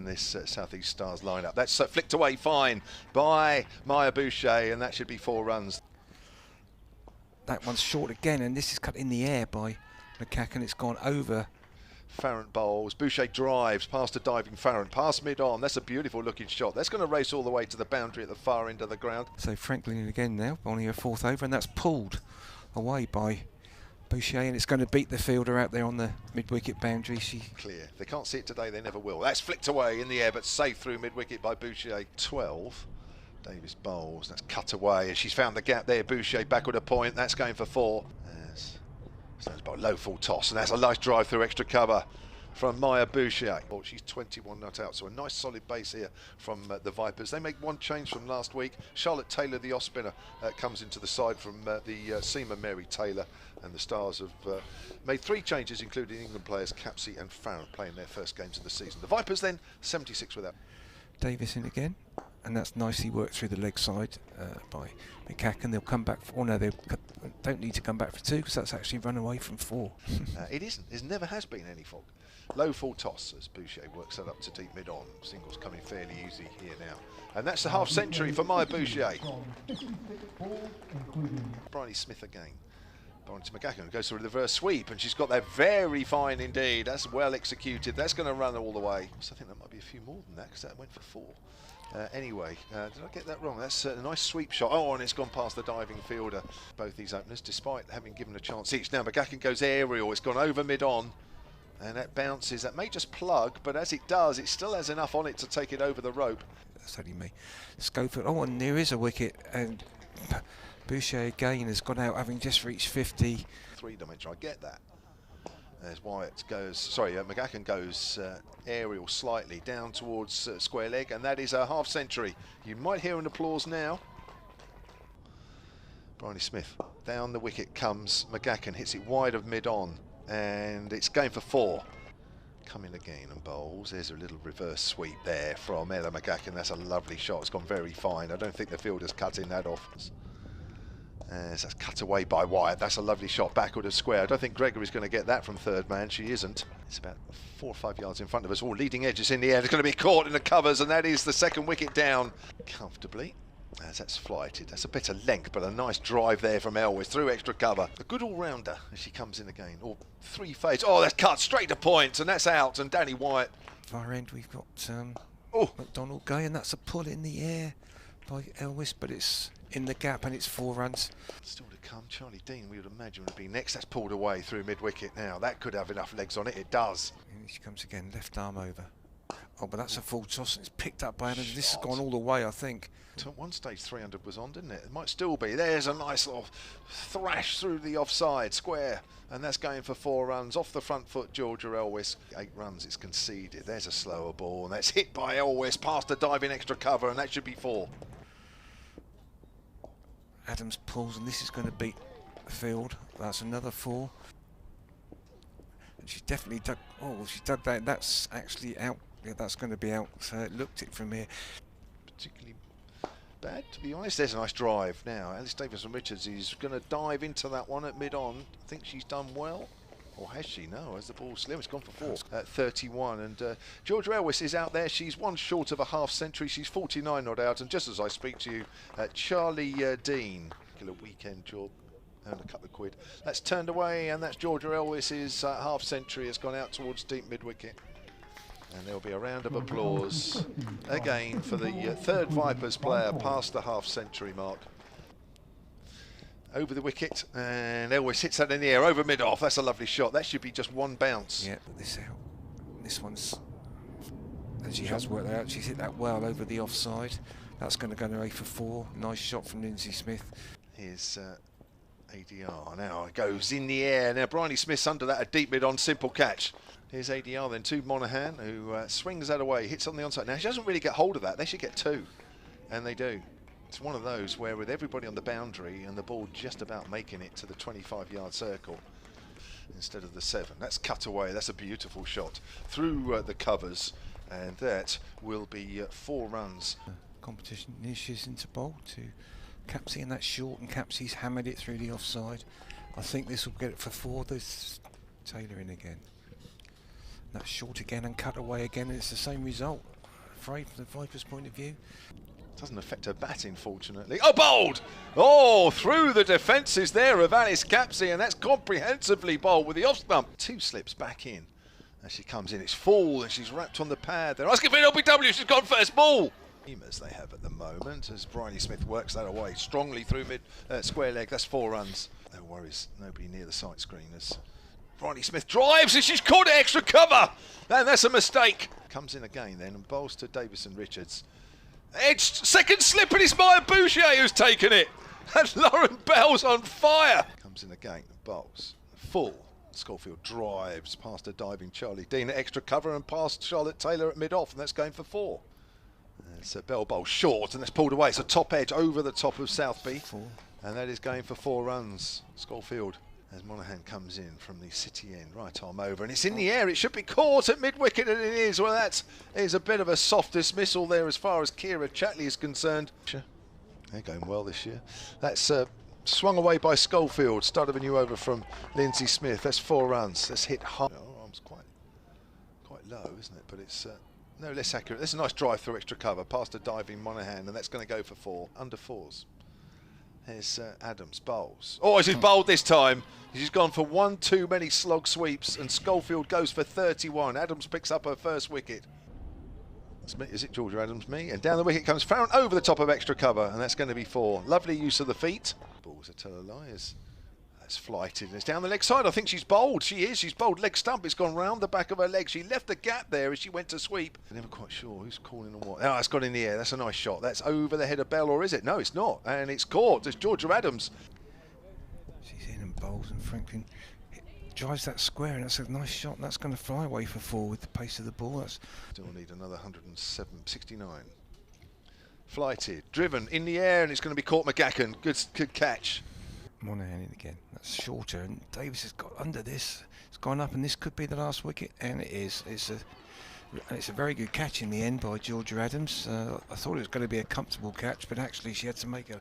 in this South East Stars lineup. That's flicked away fine by Maya Boucher, and that should be 4 runs. That one's short again, and this is cut in the air by McCacken. It's gone over. Farrant bowls, Boucher drives past a diving Farrant, past mid-on. That's a beautiful looking shot. That's going to race all the way to the boundary at the far end of the ground. So Franklin again now, only a 4th over, and that's pulled away by Boucher, and it's going to beat the fielder out there on the mid-wicket boundary. Clear. If they can't see it today, they never will. That's flicked away in the air, but safe through mid-wicket by Boucher. 12. Davis bowls. That's cut away, and she's found the gap there. Boucher backward a point. That's going for 4. So it's about low full toss, and that's a nice drive through extra cover from Maya Boucher. Oh, she's 21 not out, so a nice solid base here from the Vipers. They make one change from last week. Charlotte Taylor, the off spinner, comes into the side from the seamer Mary Taylor, and the Stars have made 3 changes, including England players Capsey and Farrant playing their first games of the season. The Vipers then 76 without. Davis in again, and that's nicely worked through the leg side by McCacken. They'll come back for, oh no, they don't need to come back for 2, because that's actually run away from 4. It isn't. There never has been any fog. Low full toss as Boucher works that up to deep mid-on. Singles coming fairly easy here now. And that's the half century for Maya Boucher. Bryony Smith again. Bryony McCacken goes through the reverse sweep, and she's got that very fine indeed. That's well executed. That's going to run all the way. So I think that might be a few more than that, because that went for 4. Anyway, did I get that wrong? That's a nice sweep shot. Oh, and it's gone past the diving fielder. Both these openers, despite having given a chance each. Now McCacken goes aerial. It's gone over mid-on. And that bounces. That may just plug, but as it does, it still has enough on it to take it over the rope. That's only me. Schofield. Oh, and there is a wicket. And Boucher again has gone out, having just reached 50. 3-dimensional. I get that. There's Wyatt goes. Sorry, McCacken goes aerial slightly down towards square leg, and that is a half century. You might hear an applause now. Bryony Smith down the wicket comes. McCacken hits it wide of mid-on. And it's going for 4. Coming again and bowls. There's a little reverse sweep there from Ella McCacken. That's a lovely shot. It's gone very fine. I don't think the fielder's cutting that off. As that's cut away by Wyatt. That's a lovely shot backward of square. I don't think Gregory's going to get that from third man. She isn't. It's about 4 or 5 yards in front of us. All leading edges in the air. It's going to be caught in the covers, and that is the 2nd wicket down comfortably. As that's flighted. That's a bit of length, but a nice drive there from Elwes through extra cover. A good all-rounder as she comes in again. Or 3 fades. Oh, that's cut straight to point, and that's out. And Danny Wyatt. Far end, we've got McDonald Gay, and that's a pull in the air by Elwes, but it's in the gap, and it's 4 runs. Still to come. Charlie Dean, we would imagine, would be next. That's pulled away through mid-wicket now. That could have enough legs on it. It does. And she comes again, left arm over. Oh, but that's a full toss. It's picked up by Adam. This has gone all the way, I think. At one stage 300 was on, didn't it? It might still be. There's a nice little thrash through the offside square, and that's going for 4 runs off the front foot. Georgia Elwes. 8 runs. It's conceded. There's a slower ball, and that's hit by Elwes past the diving extra cover, and that should be 4. Adams pulls, and this is going to beat the field. That's another 4. And she's definitely dug. Oh, well, she dug that. That's actually out. Yeah, that's going to be out. So it looked it from here. Particularly bad, to be honest. There's a nice drive now. Alice Davison-Richards is going to dive into that one at mid-on. I think she's done well. Or has she? No, as the ball slim. It's gone for 4 at 31. And Georgia Elwes is out there. She's 1 short of a half century. She's 49 not out. And just as I speak to you, Charlie Dean, a weekend job. And a couple of quid. That's turned away, and that's Georgia Elwes' half century. Has gone out towards deep mid-wicket. And there'll be a round of applause again for the 3rd Vipers player past the half century mark. Over the wicket, and Elwes hits that in the air over mid-off. That's a lovely shot. That should be just 1 bounce. Yeah, but this out. This one's, and she has worked that out. She's hit that well over the offside. That's going to go away for 4. Nice shot from Lindsay Smith. Here's ADR. Now it goes in the air. Now Bryony Smith's under that, a deep mid-on, simple catch. Here's ADR then to Monaghan, who swings that away, hits on the onside. Now she doesn't really get hold of that. They should get 2, and they do. It's one of those where with everybody on the boundary and the ball just about making it to the 25-yard circle instead of the 7. That's cut away. That's a beautiful shot through the covers, and that will be 4 runs. Competition initiates into bowl to Capsey, and that's short, and Capsey's hammered it through the offside. I think this will get it for 4. There's Taylor in again. That's short again and cut away again, and it's the same result. Afraid from the Vipers' point of view. Doesn't affect her batting, fortunately. Oh, bowled! Oh, through the defences there of Alice Capsey, and that's comprehensively bowled with the off stump. 2 slips back in as she comes in. It's full, and she's wrapped on the pad. They're asking for an LBW. She's gone first ball. As they have at the moment, as Bryony Smith works that away strongly through mid square leg. That's 4 runs. No worries, nobody near the sight screen as Bryony Smith drives, and she's caught it extra cover. And that's a mistake. Comes in again then and bowls to Davison Richards. Edged, second slip, and it's Maya Boucher who's taken it. And Lauren Bell's on fire. Comes in again and bowls. Full. Schofield drives past a diving Charlie Dean at extra cover and past Charlotte Taylor at mid-off, and that's going for 4. It's a Bell bowl short, and that's pulled away. It's a top edge over the top of Southby. And that is going for 4 runs. Schofield, as Monaghan comes in from the City end, right arm over, and it's in the air. It should be caught at mid-wicket, and it is. Well, that is a bit of a soft dismissal there as far as Kira Chatley is concerned. They're going well this year. That's swung away by Schofield. Start of a new over from Lindsay Smith. That's 4 runs. That's hit hard. Oh, arm's quite low, isn't it? But it's no less accurate. There's a nice drive through extra cover past a diving Monaghan, and that's going to go for 4. Under 4s. Here's Adams bowls. Oh, she's bowled this time. She's gone for 1 too many slog sweeps, and Schofield goes for 31. Adams picks up her first wicket. That's me. Is it Georgia Adams? Me. And down the wicket comes Farron over the top of extra cover, and that's going to be 4. Lovely use of the feet. Balls a tell a lie. That's flighted, and it's down the leg side. I think she's bowled. She is. She's bowled leg stump. It's gone round the back of her leg. She left a gap there as she went to sweep. I'm never quite sure who's calling on what. Oh, it's gone in the air. That's a nice shot. That's over the head of Bell, or is it? No, it's not. And it's caught. It's Georgia Adams. She's in and bowls, and Franklin drives that square, and that's a nice shot. And that's going to fly away for 4 with the pace of the ball. That's still need another 169. Flighted, driven in the air, and it's going to be caught. McGacken. Good catch. Monaghan in again. That's shorter, and Davis has got under this. It's gone up, and this could be the last wicket, and it is. It's a very good catch in the end by Georgia Adams. I thought it was going to be a comfortable catch, but actually she had to make a